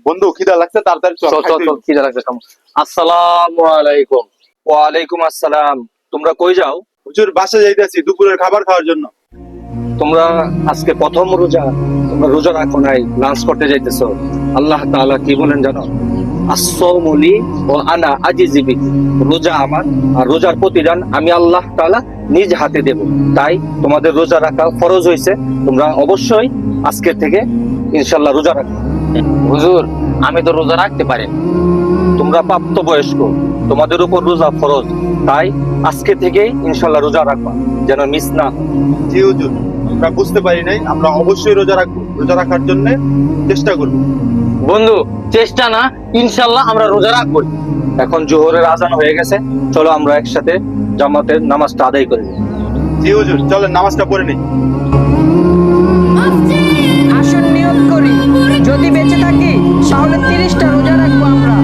বন্ধু খিদা লাগছে, তাড়াতাড়ি চল। চল চল চল, খিদে লাগছে। আসসালামু আলাইকুম। ওয়ালাইকুম আসসালাম। তোমরা কই যাও? হুজুর বাসা যাইতেছি দুপুরের খাবার খাওয়ার জন্য। তোমরা আজকে প্রথম রোজা, তোমরা রোজা রাখো নাই, লাঞ্চ করতে যাইতেছো। আল্লাহ তাআলা কি বলেন জানো? as-sawmu li ওয়া আনা আজিজি বিহি। রোজা আমার, আর রোজার প্রতিদান আমি আল্লাহ তাআলা নিজ হাতে দেব। তাই তোমাদের রোজা রাখা ফরজ হয়েছে। তোমরা অবশ্যই আজকে থেকে ইনশাআল্লাহ রোজা রাখো। হুজুর, আমি তো রোজা রাখতে পারি না। তোমরা প্রাপ্তবয়স্ক, তোমাদের উপর রোজা ফরজ। তাই আজকে থেকেই ইনশাআল্লাহ রোজা রাখবা, যেন মিস না হয়। জি হুজুর, আমরা বুঝতে পারি নাই, আমরা অবশ্যই রোজা রাখবো। রোজা রাখার জন্য চেষ্টা করবো। বন্ধু, চেষ্টা না, ইনশাল্লাহ আমরা রোজা রাখবো। এখন জোহরের আজান হয়ে গেছে, চলো আমরা একসাথে জামাতের নামাজটা আদায় করি। জি হুজুর, চলেন নামাজটা পড়ে নিই। আসুন নিয়ত করি, যদি বেঁচে থাকি তাহলে 30টা রোজা রাখবো আমরা।